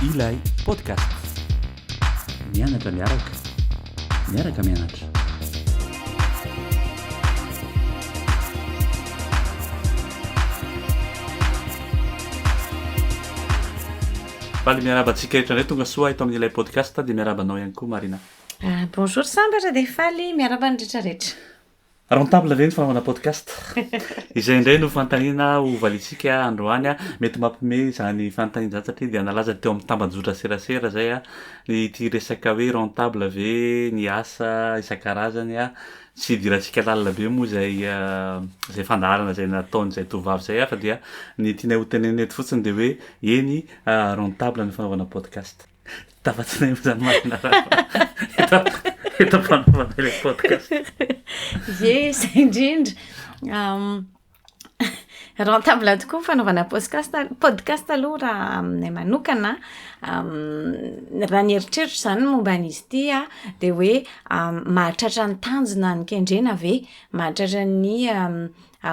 ilay podcast mianatra miaraka mianatra. Faly miarabantsika rehetra ndray tonga soa eto amin'ilay podcast dia miarabanao ihany koa Marina. Bonjour sambatra dia faly miarabany rehetrarehetra. Rentable ve ny fanaovana podcast izay indray no fantaniana ho valitsika androany a mety mampime zany fantaniana zany satria dia nalaza teo amin'ny tambajotra serasera zay a ity resaka hoe rentable ve ny asa isan-karazany a tsy diratsika lalina be moa zay fandaharana zay nataon'izay tovavy zay a fa dia ny tianay ho teneneny eto fotsiny dia hoe eny rentable ny fanaovana podcast. Tafatsinay moa zany marina eto fanaovana ilay podcast. Ye zay indrindra rentable tokoa fanaovana podcast aloha raha aminay manokana raha ny eritreritra zany momba an'izy ity a dia hoe mahatratra ny tanjona ny kendrena ve mahatratra ny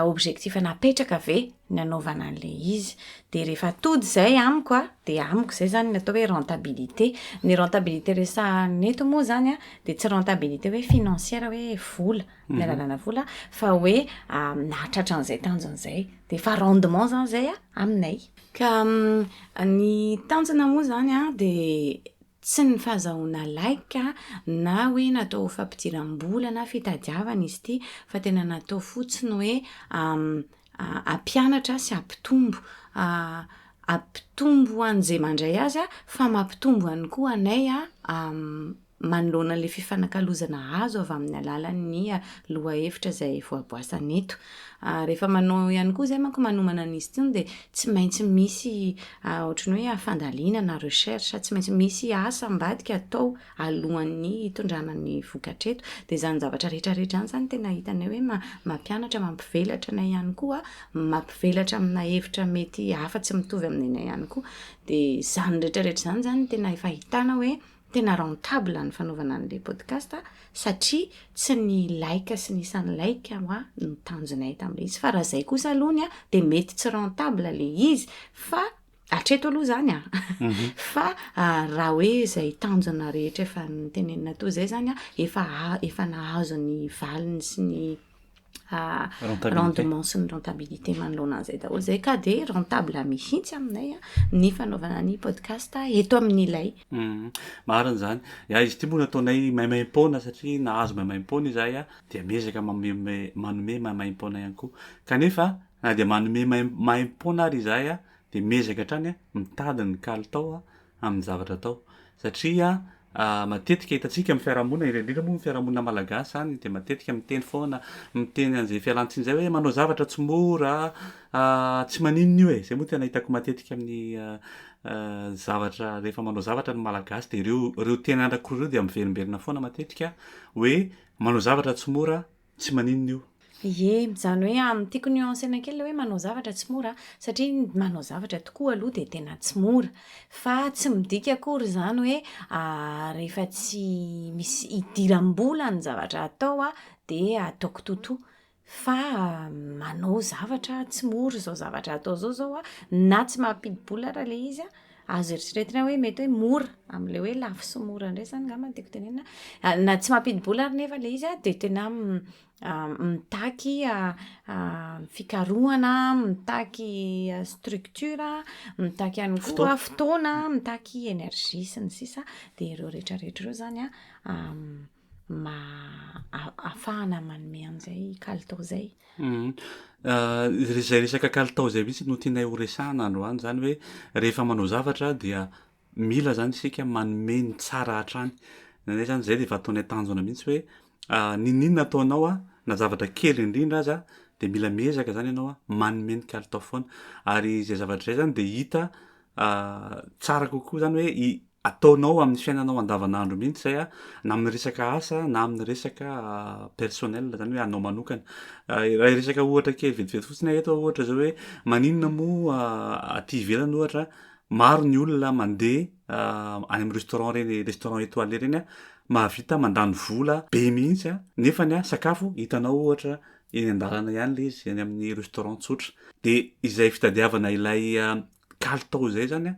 objectif napetraka ve ny anaovana an'ilay izy dia rehefa tody zay amiko a dia amiko zay zany ny atao hoe rentabilité. Ny rentabilité resahan'ny eto moa zany a dia tsy rentabilité hoe financière hoe vola ny alalana vola fa hoe nahatratra an'izay tanjona zay dia efa rendement zany zay a aminay ka ny tanjona moa zany a dia tsy ny fahazahoana laika na hoe natao fampidiram-bola na fitadiavana izy ity fa tena natao fotsiny hoe ampianatra sy ampitombo ampitombo an'izay mandray azy a fa mampitombo ihany koa anay a manoloana ilay fifanakalozana azo avy amin'ny alalan'ny lohahevitra izay voaboasana eto. Rehefa manao ihany koa izay manko manomana an'izy ity dia tsy maintsy misy ohatrany hoe fandalina na recherche, tsy maintsy misy asa ambadika atao alohan'ny hitondrana ny vokatreto dia izany zavatra rehetrarehetra izany zany tena hitanay hoe mampianatra mampivelatra anay ihany koa mampivelatra amina hevitra mety hafa tsy mitovy aminay ihany koa dia izany rehetrarehetra izany zany tena efa hitana hoe tena rentable ny fanaovana an'ilay podcast satria tsy ny laika sy ny isan'ny laika no tanjonay tamin'ilay izy fa raha izay kosa alohany dia mety tsy rentable ilay izy fa hatreto aloha zany fa raha hoe izay tanjona rehetra efa nitenenina toy izay zany efa nahazo ny valiny sy ny rendement sy ny rentabilité manoloana an'izay daholo zay ka dia rentable mihitsy aminay ny fanaovana ny podcast eto amin'ilay. Marina zany izy ity moa nataonay maimaim-poana satria nahazo maimaim-poana izahay dia miezaka manome maimaim-poana ihany koa kanefa na dia manome maim-poana ary izahay dia miezaka hatrany mitady ny kalitao amin'ny zavatra atao satria matetika hitantsika amin'ny fiarahamonina indrindra moa ny fiarahamonina malagasy any dia matetika miteny foana miteny an'izay fialantsiny izay hoe manao zavatra tsy mora tsy maninona io zay moa tena hitako matetika amin'ny zavatra rehefa manao zavatra ny malagasy dia ireo tena andrakoreo dia miverimberina foana matetika hoe manao zavatra tsy mora tsy maninona io. Ye, izany hoe tiako nuancena kely hoe manao zavatra tsy mora satria manao zavatra tokoa aloha dia tena tsy mora fa tsy midika akory izany hoe rehefa tsy misy hidiram-bola ny zavatra atao dia ataoko totoa fa manao zavatra tsy mora zao zavatra atao zao na tsy mampidi-bola raha ilay izy azo eritreretina hoe mety hoe mora amin'ilay hoe lafo sy mora indray zany ngamba no tiako tenenina na tsy mampidi-bola ary nefa ilay izy dia tena mitaky fikarohana mitaky structure mitaky ihany koa fotoana mitaky énergie sy ny sisa dia ireo rehetrarehetra ireo zany ahafahana manome an'izay kalitao zay. Zay resaka kalitao zay mihitsy no tianay ho resahana androany zany hoe rehefa manao zavatra dia mila zany isika manome ny tsara hatrany nanay zany zay dia efa ataonay tanjona mihitsy hoe ninona ataonao na zavatra kely indrindra aza dia mila miezaka zany ianao manome ny kalitao foana ary zay zavatra zay zany dia hita tsara kokoa zany hoe ataonao amin'ny fiainanao andavanandro mihitsy zay na amin'ny resaka asa na amin'ny resaka personnel zany hoe anao manokana raha resaka ohatra kely vetivety fotsiny eto ohatra zao hoe maninona moa aty ivelany ohatra maro ny olona mandeha any amin'ny restaurant reny restaurant étoilé reny mahavita mandany vola be mihitsy nefa ny sakafo hitanao ohatra eny an-dalana ihany le izy eny amin'ny restaurant tsotra dia izay fitadiavana ilay kalitao zay zany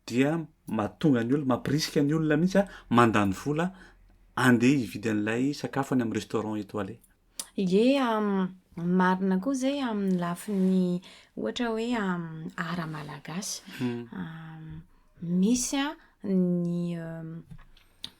dia mahatonga ny olona mampirisika ny olona mihitsy a mandany vola andeha hividy an'ilay sakafo any amin'ny restaurant étoilé. Ie marina koa zay amin'ny lafiny ohatra hoe ara malagasy. Misy a ny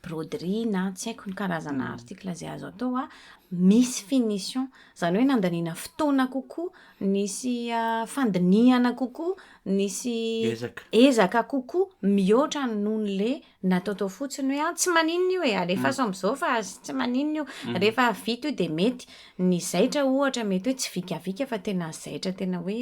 broderie na tsy haiko ny karazana article zay azo atao a misy finition, zany hoe nandaniana fotoana kokoa, nisy fandinihana kokoa, nisy ezaka kokoa mihoatra noho le nataotao fotsiny hoe tsy maninona io e alefa am'izao fa tsy maninona io, rehefa vita io de mety ny zaitra ohatra mety hoe tsy vikavika fa tena zaitra tena hoe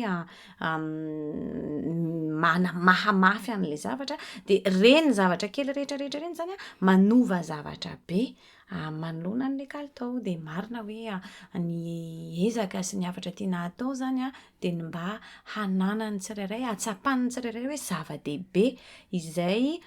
mahamafy an'le zavatra, de reny zavatra kely rehetrarehetra reny zany a manova zavatra be manoloana an'le kalitao. De marina hoe ny ezaka sy ny afatra tiana atao zany a de ny mba hananany tsirairay, hatsapaniny tsirairay hoe zava-dehibe izay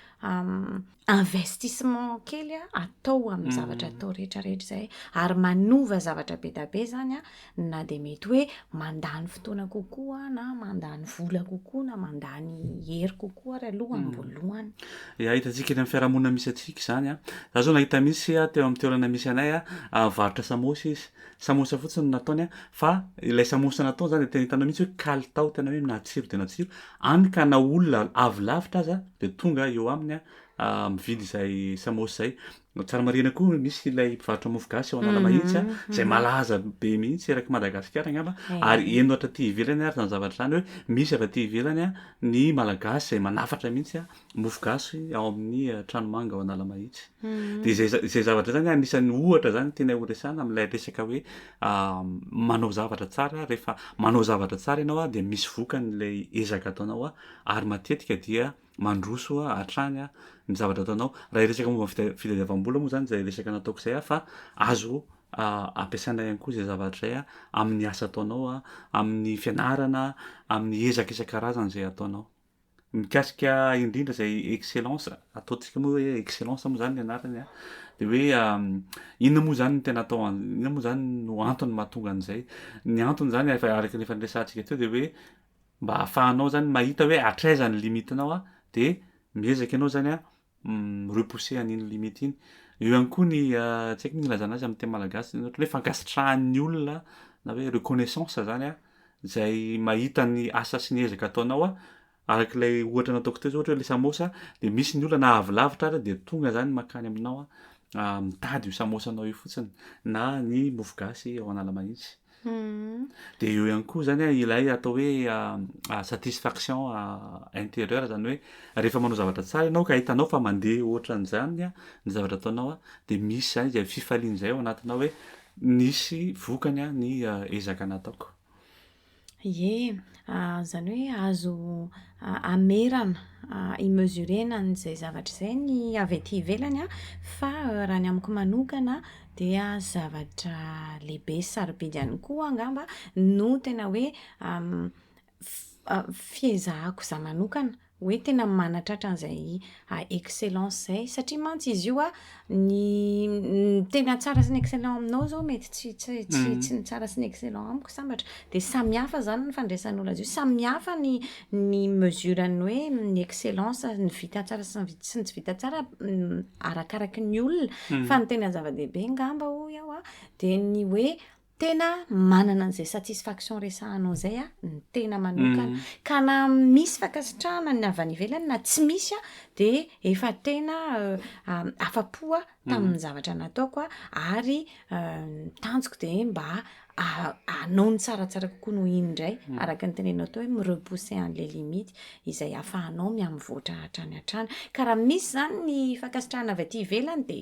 investissement kely atao amin'ny zavatra atao rehetrarehetra zay, ary manova zavatra be da be zany a, na de mety hoe mandany fotoana kokoa na mandany vola kokoa na mandany hery kokoa ary aloha ambolohany. Hitantsika eny amin'ny fiarahamonina misy atsika zany a, za zao nahita misy teo amin'ny toerana misy anay a varotra samosy izy, samosa fotsiny nataony a, fa ilay samosa nataony zany tena hitanao mihitsy hoe kalitao tena hoe natsiro de natsiro, any ka na olona avy lavitra aza de tonga eo aminy a mividy izay samosa zay. Tsara marina koa misy ilay mpivarotra mofogasy ao Analamahitsy zay malaza be mihitsy eraky Madagasikara angamba, ary eno atraty ivelany ary zany zavatra zany hoe misy avy aty ivelany ny malagasy zay manafatra mihitsy mofogasy ao amin'ny tranomanga ao Analamahitsy. De zay zavatra zany anisan'ny ohatra zany tianay ho resahana amin'ilay resaka hoe manao zavatra tsara, rehefa manao zavatra tsara ianao de misy vokany ilay ezaka ataonao ary matetika dia mandroso hatrany ny zavatra ataonao. Raha resaka momba fitadiavam-bola moa zany zay resaka nataoko zay fa azo ampiasaina ihany koa zay zavatra zay amin'ny asa ataonao, amin'ny fianarana, amin'ny ezaka isan-karazany zay ataonao. Mikasika indrindra zay excellence, ataontsika moa hoe excellence moa zany ny anarany de hoe inona moa zany no tena atao inona moa zany no antony mahatonga an'izay. Ny antony zany araky ny efa niresahantsika teo de hoe mba ahafahanao zany mahita hoe hatraiza ny limitinao de miezaka ianao zany repousser an'iny limite iny. Eo ihany koa ny tsy haiko ny ilazana azy amin'ny teny malagasy, ohatra hoe fankasitrahan'ny olona na hoe reconnaissance zany zay mahita ny asa sy ny ezaka ataonao arak'ilay ohatra nataoko teo zao ohatra hoe le samosa, de misy ny olona na avy lavitra ary de tonga zany mankany aminao mitady io samosanao io fotsiny na ny mofogasy ao Analamahitsy. De eo ihany koa zany ilay atao hoe satisfaction intérieure, zany hoe rehefa manao zavatra tsara ianao ka hitanao fa mandeha ohatran'izany ny zavatra ataonao de misy zany zay fifaliana zay ao anatinao hoe nisy vokany ny ezaka nataoko. Ie, zany hoe azo amerana imesurena an'izay zavatra zay ny avy aty ivelany fa raha ny amiko manokana dia zavatra lehibe sy sarobidy ihany koa angamba no tena hoe fiezahako za manokana hoe tena manatratra an'izay excellence zay, satria mantsy izy io ny tena tsara sy ny excellent aminao zao mety tsy ny tsara sy ny excellent amiko sambatra, de samihafa zany ny fandraisan'olona azy io, samihafa ny mesurany hoe ny excellence, ny vita tsara sy ny tsy vita tsara arakaraky ny olona, fa ny tena zava-dehibe ngamba hoy aho de ny hoe tena manana an'izay satisfaction resahanao zay ny tena manokana, ka na misy fankasitrahana ny avy any ivelany na tsy misy de efa tena afa-po tamin'ny zavatra nataoko ary tanjoko de mba hanao ny tsaratsara kokoa noho iny indray, araka ny teneninao teo hoe mirepousser an'le limite izay ahafahanao miamivoatra hatrany hatrany. Ka raha misy zany ny fankasitrahana avy aty ivelany de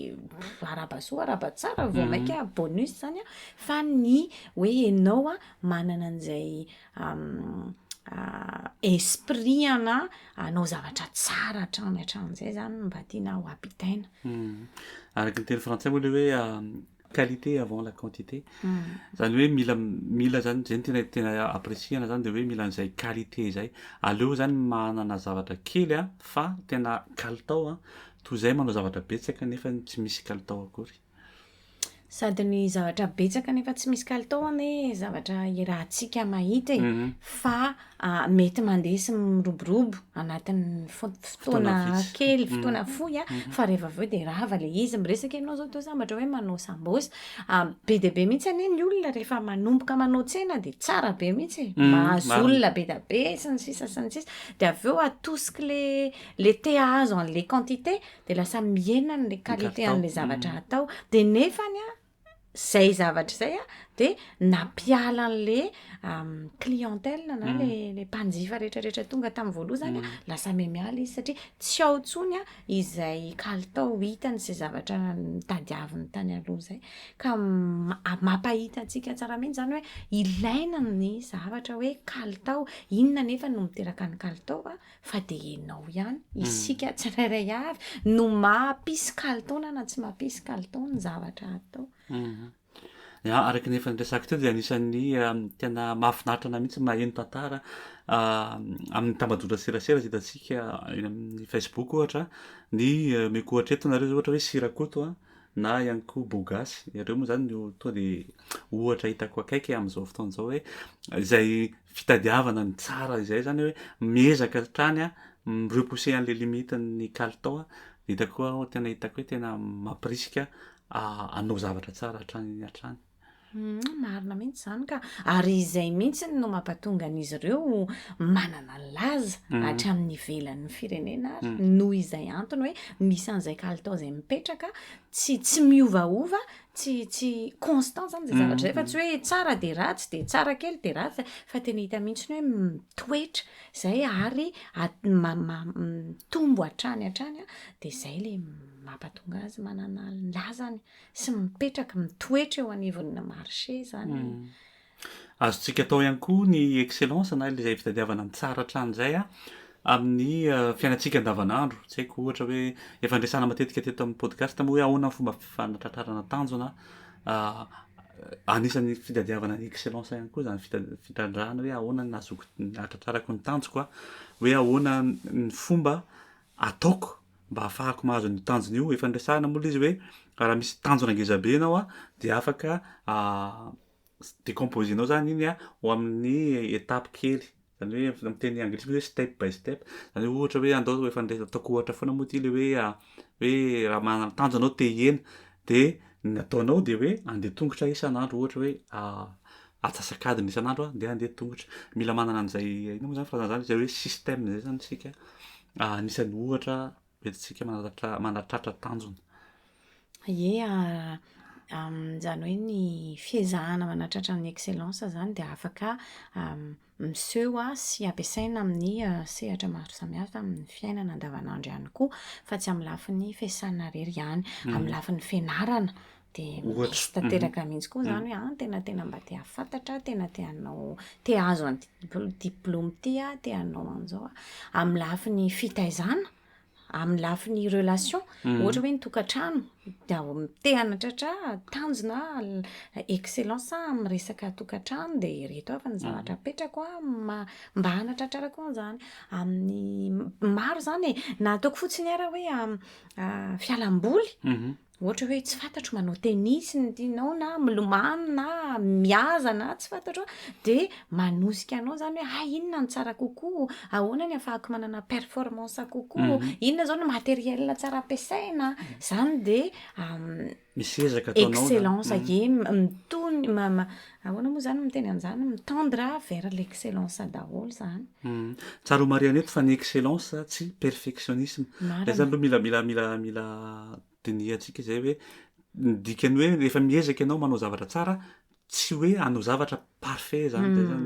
arabasoa arabatsara vao maika bonus zany fa ny hoe ianao manana an'izay esprit anao zavatra tsara hatrany hatrany zany mba tiana ho ampitaina. Araky ny teny frantsay moa le hoe qualité avant la quantité, zany hoe mila zany zay ny tena appréciena zany de hoe mila an'izay qualité zay, aleo zany manana zavatra kely fa tena kalitao toy izay manao zavatra betsaka nefa tsy misy kalitao akory. sady ny zavatra betsaka nefa tsy misy kalitao ane zavatra irahantsika mahita fa mety mandeha sy miroborobo anatin'ny fotoana kely fotoana foy fa rehefa aveo de rava le izy miresaka ianao zao toazambatra hoe manao sambosy be de be mihitsy ane ny olona rehefa manomboka manao tsena de tsara be mihitsy mahazo olona be da be sy ny sisa de aveo atosiky le te azo an'le quantité de lasa miena n'le qualité an'le zavatra atao de nefany zay zavatra zay de napiala an'le clientèle na le mpanjifa rehetrarehetra tonga tamin'ny voaloha zany lasa miala izy satria tsy ao tsony izay kalitao hitany zay zavatra tadiaviny tany aloha zay ka mampahita antsika tsara mihitsy zany hoe ilaina ny zavatra hoe kalitao inona nefa no miteraka ny kalitao fa de ianao ihany isika tsirairay avy no mampisy kalitao na tsy mampisy kalitao ny zavatra atao araky nefa nyresaka teo de anisan'ny tena mahafinaritra mihitsy maheno tantara amin'ny tambadora serasera zy hitatsika eny amin'ny Facebook ohatra ny meko ohatra eto nareo ohatra hoe sirakoto na ihany koa bogasy ireo moa zany no tonga de ohatra hitako akaiky am'izao fotoana zao hoe izay fitadiavana ny tsara izay zany hoe miezaka trany repousser an'le limiteny kalitao hitako tena hitako hoe tena mampirisika anao zavatra tsara hatrany marina mihitsy zany ka ary izay mihitsy no mampatonga an'izy ireo manana laza hatramin'ny ivelan'ny firenena noho izay antony hoe misy an'izay kalitao zay mipetraka tsy miovaova tsy constant zany zay zavatra zay fa tsy hoe tsara de ratsy de tsara kely de ratsy fa tena hita mihitsy hoe mitoetra zay ary tombo hatrany de zay le mampatonga azy manana lazany sy mipetraka mitoetra eo anivon'ny marché zany azontsika atao ihany koa ny excellence na le zay fitadiavana ny tsara hatrany zay amin'ny fiainatsika andavanandro tsy haiko ohatra hoe efa andresana matetika teto amin'ny podcast moa hoe ahoana fomba fanatratrarana tanjona anisan'ny fitadiavana ny excellence ihany koa zany fitandrahana hoe ahoana ny azoko atratrarako ny tanjoko hoe ahoana ny fomba ataoko mba ahafahako mahazo ny tanjona io efa andresana moa izy hoe raha misy tanjona ngezabe anao de afaka décomposenao zany iny ho amin'ny étape kely zany hoe miteny anglisy hoe step by step zany hoe ohatra hoe andao efa ataoko ohatra foana moa ty le hoe raha manana tanjona anao te hihena de ny ataonao de hoe andeha tongotra isan'andro ohatra hoe atsasakadiny isan'andro de andeha tongotra mila manana an'izay ino moa zany frazana zany zay hoe système zay zany sika anisan'ny ohatra entsika manatratra tanjona zany hoe ny fiezahana manatratra ny excellence zany de afaka miseho sy ampiasaina amin'ny sehatra maro samihafa amin'ny fiainana andavanandro ihany koa fa tsy amin'ny lafin'ny fiasana rery ihany amin'ny lafin'ny fianarana de misy tanteraka mihitsy koa zany hoe tena mba te hafantatra tena te azo any diplôme ty te hanao an'izao amin'ny lafin'ny fitaizana amin'ny lafin'ny relation ohatra hoe ny tokantrano de te hanatratra tanjona excellence amin'ny resaka tokantrano de ireto avy ny zavatra petrako mba hanatratrarako an'izany amin'ny maro zany na ataoko fotsiny ara hoe fialamboly ohatra hoe tsy fantatro manao tennis ny tianao na milomano na mihaza na tsy fantatro de manosika anao zany hoe inona ny tsara kokoa ahoana ny afahako manana performance kokoa inona zao ny matériel tsara ampiasaina zany de misy ezaka ataonao excellence mitony ahoana moa zany miteny an'izany mitendre vers l'excellence daholo zany tsara ho mariana eto fa ny excellence tsy perfectionnisme zay zany aloha mila deny atsika zay hoe dikany hoe rehefa miezaka ianao manao zavatra tsara tsy hoe anao zavatra parfait zany zay zany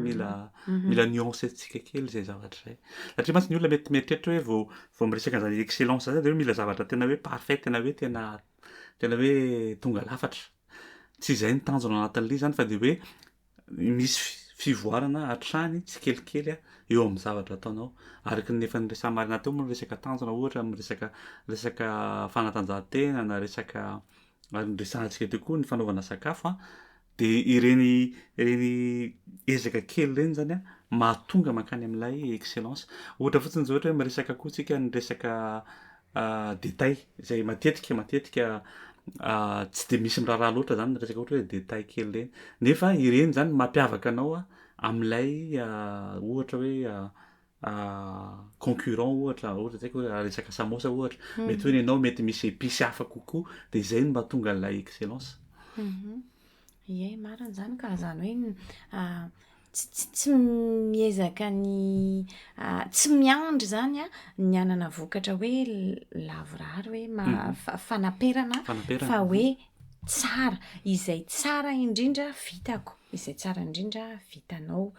mila nuance tsika kely zay zavatra zay satria mantsy ny olona mety mieritreritra hoe vao miresaka an'izany excellence zay de hoe mila zavatra tena hoe parfait tena hoe tonga lafatra tsy izay ny tanjona anatin'le zany fa de hoe misy fivoarana hatrany tsy kelikely eo amin'ny zavatra ataonao araky ny efa nyresana marina teo moa resaka tanjona ohatra resaka fanatanjahantena na resaka resantsika teo koa ny fanaovana sakafo de ireny ezaka kely reny zany mahatonga mankany amin'ilay excellence ohatra fotsiny zao ohatra hoe miresaka koa tsika ny resaka détail zay matetika tsy de misy miraharaha loatra zany resaka ohatra hoe détail kely reny nefa ireny zany mampiavaka anao am'ilay ohatra hoe concurrent ohatra zay hoe resaka samosa ohatra mety hoe ianao mety misy épice hafa kokoa de zay no mahatonga an'ilay excellence. Ie marina zany ka zany hoe tsy miezaka ny tsy miandry zany ny anana vokatra hoe lavorary hoe fanaperana fa hoe tsara izay tsara indrindra vitako izay tsara indrindra vitanao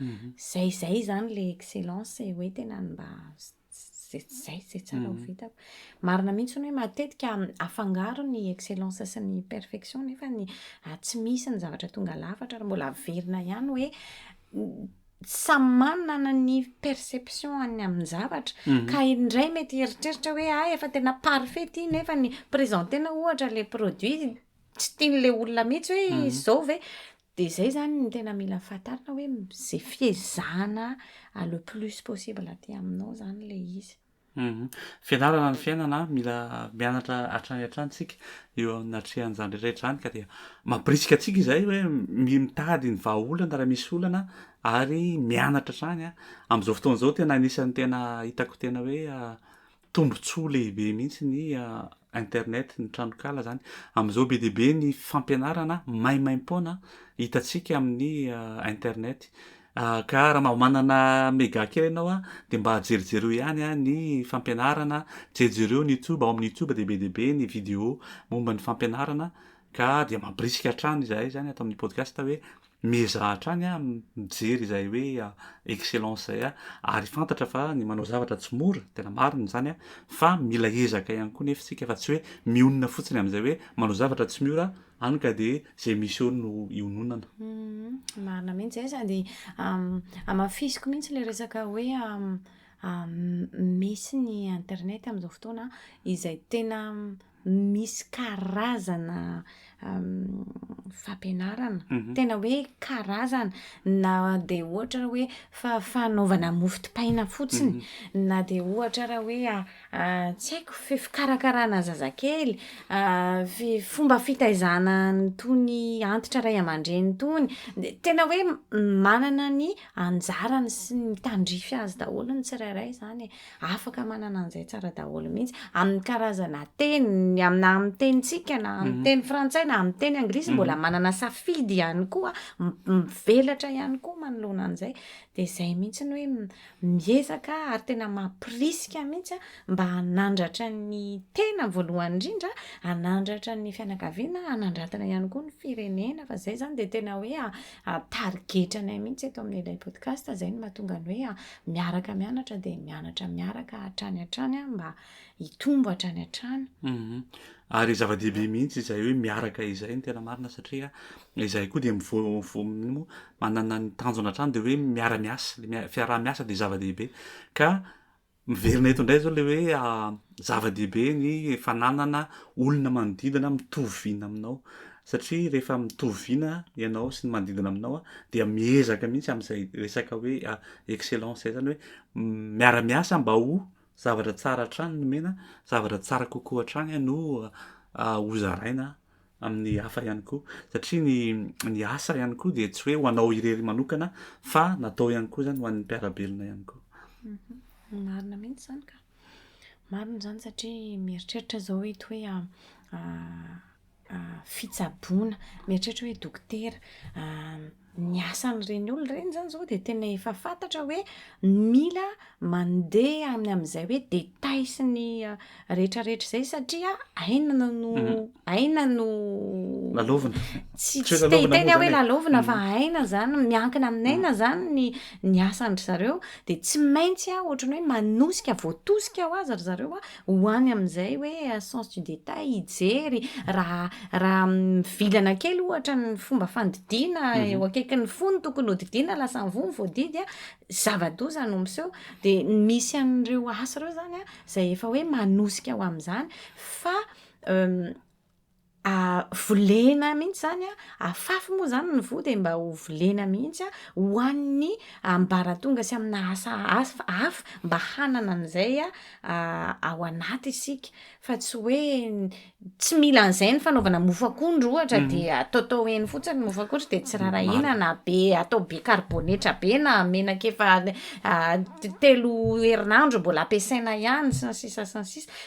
zay zany le excellence hoe tena mba zay tsara ho vitako. Marina mihitsy hoe matetika afangaro ny excellence sy ny perfection nefa ny tsy misy ny zavatra tonga lafatra raha mbola averina ihany hoe samy manana ny perception any amin'ny zavatra ka indray mety eritreritra hoe efa tena parfait ity nefa ny présentena ohatra le produit tsy tian'le olona mihitsy hoe zao ve de zay zany ny tena mila fantarina hoe zay fiezahana le plus possible aty aminao zany le izy. Fianarana ny fiainana mila mianatra hatrany hatranytsika eo anatrehan'izany rehetra any ka dia mampirisika atsika izay hoe mitady ny vahaolana raha misy olana ary mianatra hatrany am'izao fotoana izao tena anisan'ny tena hitako tena hoe tombontsoa lehibe mihitsy ny internet ny tranokala zany am'izao be deabe ny fampianarana maimaim-poana hitantsika amin'ny internet. Ka raha manana méga kely ianao de mba jerijereo ihany ny fampianarana jerijereo ny YouTube ao amin'ny YouTube de be deabe ny vidéo momba ny fampianarana ka dia mampirisika hatrany izahay zany ato amin'ny podcast hoe miezahatra hatrany mijery izay hoe excellence zay ary fantatra fa ny manao zavatra tsy mora tena marina zany fa mila ezaka ihany koa nefa tsika fa tsy hoe mionona fotsiny am'izay hoe manao zavatra tsy mora any ka de zay misy eo no iononana. Marina mihitsy zay sady amafisiko mihitsy le resaka hoe misy ny internet am'izao fotoana izay tena misy karazana fampianarana tena hoe karazana na de ohatra hoe fanaovana mofo dipaina fotsiny na de ohatra raha hoe tsy haiko fikarakarana zazakely fomba fitaizana tony antitra ray aman-dreny tony de tena hoe manana ny anjarany sy ny tandrify azy daholo ny tsirairay zany afaka manana an'izay tsara daholo mihitsy amin'ny karazana teny amin'ny tenitsika na amin'ny teny frantsay na amin'ny teny anglisy mbola manana safidy ihany koa mivelatra ihany koa manoloana an'izay de zay mihitsy ny hoe miezaka ary tena mampirisika mihitsy mba hanandratra ny tena voalohany indrindra hanandratra ny fianakaviana hanandratana ihany koa ny firenena fa zay zany de tena hoe tarigetranay mihitsy eto amin'ilay podcast zay no mahatonga ny hoe miaraka mianatra de mianatra miaraka hatrany hatrany mba hitombo hatrany hatrany. Ary zava-dehibe mihitsy izay hoe miaraka izay ny tena marina satria izay koa de manana ny tanjona hatrany de hoe miara-miasa fiaraha-miasa de zava-dehibe ka miverina eto indray zao le hoe zava-dehibe ny fananana olona manodidina mitovina aminao satria rehefa mitovina ianao sy ny manodidina aminao dia miezaka mihitsy am'izay resaka hoe excellence zay zany hoe miara-miasa mba ho zavatra tsara hatrany no mena zavatra tsara kokoa hatrany no hozaraina amin'ny hafa ihany koa satria ny asa ihany koa de tsy hoe ho anao irery manokana fa natao ihany koa zany ho an'ny mpiarabelona ihany koa. Marina mihitsy zany ka marina zany satria mieritreritra zao hoe hoe fitsaboana mieritreritra hoe dokotera ny asan'ireny olona ireny zany zao de tena efa fantatra hoe mila mandeha amin'izay hoe détail sy ny rehetrarehetra zay satria aina no lalovina tsy teny hoe lalovina fa aina zany miankina amin'ny aina zany ny asandry zareo de tsy maintsy ohatrany hoe manosika voatosika ho azy ry zareo ho any amin'izay hoe sens du détail hijery raha mivilana kely ohatra ny fomba fandidiana eo akaiky ny fony tokony hodidiana lasa mivony voadidy zava-doza no miseho de misy an'ireo asa ireo zany zay efa hoe manosika ho amin'izany fa volena mihitsy zany afafy moa zany ny vo de mba ho volena mihitsy hoan'ny mbaratonga sy amina asa hafa mba hanana an'izay ao anaty isika fa tsy hoe tsy mila an'izay ny fanaovana mofakondro ohatra de ataotao eny fotsiny mofakondro de tsy rarahina na be atao be karbonetra be na menaka efa 3 herinandro mbola ampiasaina ihany sy ny sisa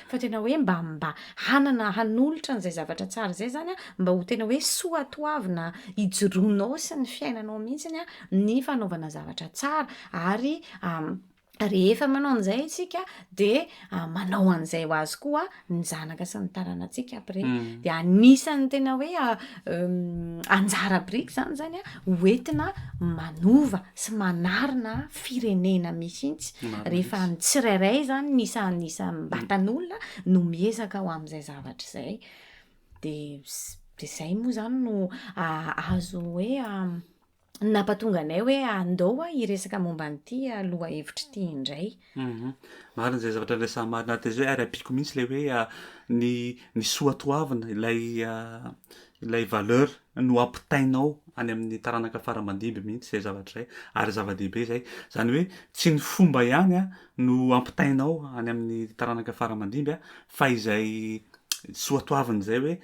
fa tena hoe mba hanana hanolotra n'izay zavatra tsara zay zany mba ho tena hoe soatoavina ijoroanao sy ny fiainanao mihitsiny ny fanaovana zavatra tsara ary rehefa manao an'izay isika de manao an'izay ho azy koa ny zanaka sy ny taranantsika apre de anisan'ny tena hoe anjara biriky zany hoentina manova sy manarina firenena mihitsy rehefa ny tsirairay zany nisa mbatan'olona no miezaka ho amin'izay zavatra izay de zay moa zany no azo hoe nampatonga anay hoe andao hiresaka momba an'ity aloha hevitra ity indray marina zay zavatra ndrasa marina ty zay ary ampiko mihitsy le hoe ny soatoavina ilay valeur no ampitainao any amin'ny taranaka faramandimby mihitsy zay zavatra zay ary zava-dehibe zay zany hoe tsy ny fomba ihany no ampitainao any amin'ny taranaka faramandimby fa izay soatoaviny zay hoe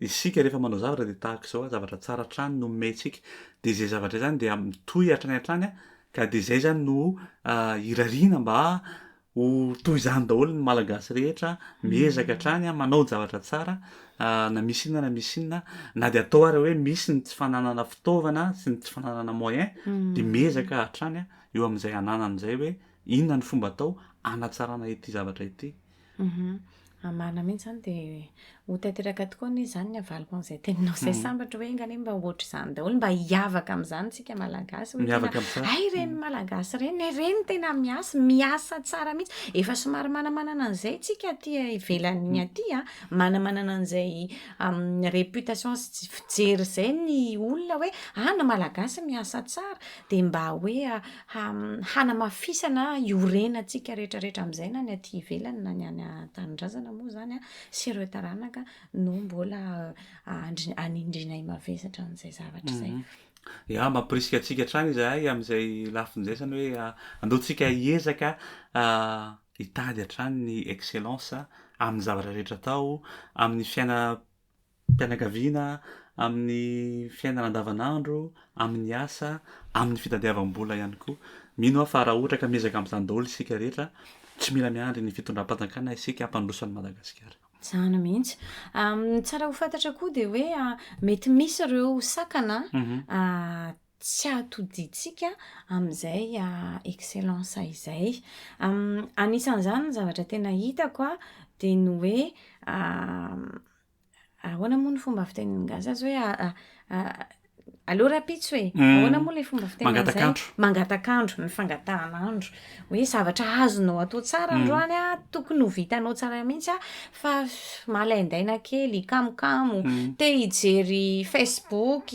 isika rehefa manao zavatra de tahaka zao zavatra tsara trany no metsika de zay zavatra zany de mitohy hatrany hatrany ka de zay zany no irariana mba ho toy zany daholo ny malagasy rehetra miezaka hatrany manao zavatra tsara na misy inona na de atao ary hoe misy ny tsy fananana fitaovana sy ny tsy fananana moyen de miezaka hatrany eo am'izay ananan'izay hoe inona ny fomba atao anatsarana ity zavatra ity marina mihitsy zany de ho tanteraka tokoa ny zany ny avaliko an'izay teninao zay sambatra hoe ngane mba ohatry zany daholo mba hiavaka amin'izany tsika malagasy ay reny malagasy reny tena miasa tsara mihitsy efa somary manamanana an'izay tsika aty ivelan'ny aty manamanana an'izay réputation sy fijery zay ny olona hoe na malagasy miasa tsara de mba hoe hanamafisana iorenantsika rehetrarehetra amin'izay na ny aty ivelany na ny any tanindrazana moa zany sy ireo taranaka no mbola anindrinay mavesatra n'izay zavatra zay mampirisika atsika hatrany izahay am'izay lafin'izay zany hoe andeotsika hiezaka hitady hatrany ny excellence amin'ny zavatra rehetra atao amin'ny fiainam-pianakaviana amin'ny fiainana andavanandro amin'ny asa amin'ny fitadiavam-bola ihany koa mino aho fa raha ohatra ka miezaka amin'izany daholo isika rehetra tsy mila miandry ny fitondram-panjakana isika ampandrosan'ny Madagasikara zany mihitsy tsara ho fantatra koa de hoe mety misy ireo sakana tsy atoditsika amin'izay excellence izay anisan'izany ny zavatra tena hitako de ny hoe ahoana moa ny fomba fitenen'ny gasy azy hoe allo rapitsy hoe ahoana moa le fomba fitenen'izay mangatakandro ny fangatahan'andro hoe zavatra azonao atao tsara androany tokony ho vitanao tsara mihitsy fa malaindaina kely kamokamo te hijery Facebook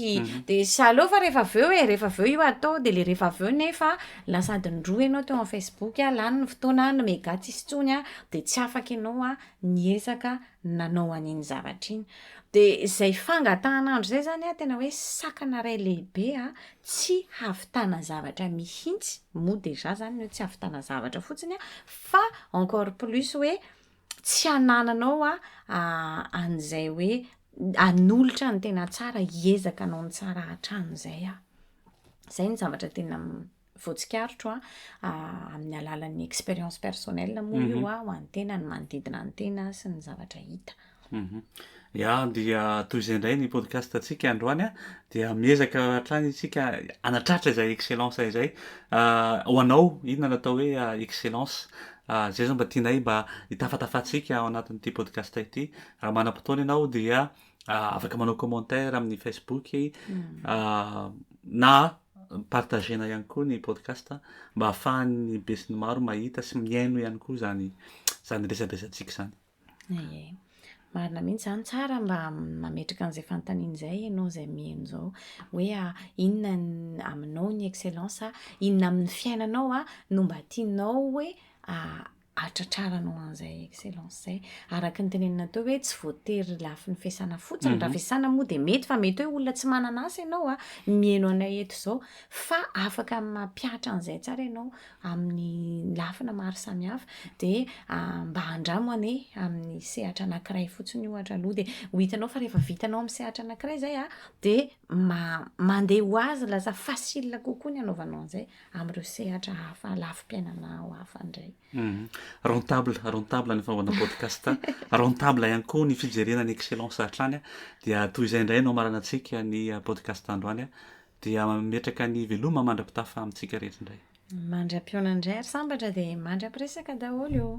de sy aleo fa rehefa aveo io atao de le rehefa aveo nefa lasa adiny-droa ianao teo amin'ny Facebook lany ny fotoana nomegaty isitsony de tsy afaka ianao niezaka nanao an'iny zavatra iny de zay fangatahan'andro zay zany tena hoe sakana ray lehibe tsy havitana zavatra mihitsy moa deja zany hoe tsy havitana zavatra fotsiny fa encore plus hoe tsy anananao an'izay hoe anolotra ny tena tsara hiezaka anao ny tsara hatran'izay zay ny zavatra tena voatsikarotro amin'ny alalan'ny expérience personnelle moa io ho an'ny tena ny manodidina ny tena sy ny zavatra hita dia toy izay indray ny podcast atsika androany dia miezaka hatrany isika anatratra izay excellence izay ho anao inona natao hoe excellence zay zao mba tianay mba hitafatafatsika ao anatin'ity podcast ity raha manam-potoana ianao dia afaka manao commentaire amin'ny Facebook na partagena ihany koa ny podcast mba ahafahan'ny be sy ny maro mahita sy miaino ihany koa zany resaresantsika zany marina mihitsy zany tsara mba mametraka an'izay fanontaniana izay ianao izay mihaino zao hoe inona aminao ny excellence inona amin'ny fiainanao no mba tianao hoe atratraranao an'izay excellence zay araka ny tenenina teo hoe tsy voatery lafi ny fiasana fotsiny raha fiasana moa de mety fa mety hoe olona tsy manana asa ianao a mihaino anay eto zao fa afaka mampiatra an'izay tsara ianao amin'ny lafina maro samihafa de mba handramo ane amin'ny sehatra anankiray fotsiny ohatra aloha de ho hitanao fa rehefa vitanao amin'ny sehatra anankiray zay a de mandeha ho azy lasa facile kokoa ny anaovanao an'izay amin'ireo sehatra hafa lafim-piainana ho hafa indray. Rentable ny fanaovana podcast rentable ihany koa ny fijerena ny excellence hatrany a dia toy izay indray no maranantsika ny podcast androany a dia metraka ny veloma mandrapitafa amintsika rehetra indray mandram-pionana indray ary sambatra de mandram-piresaka daholo io.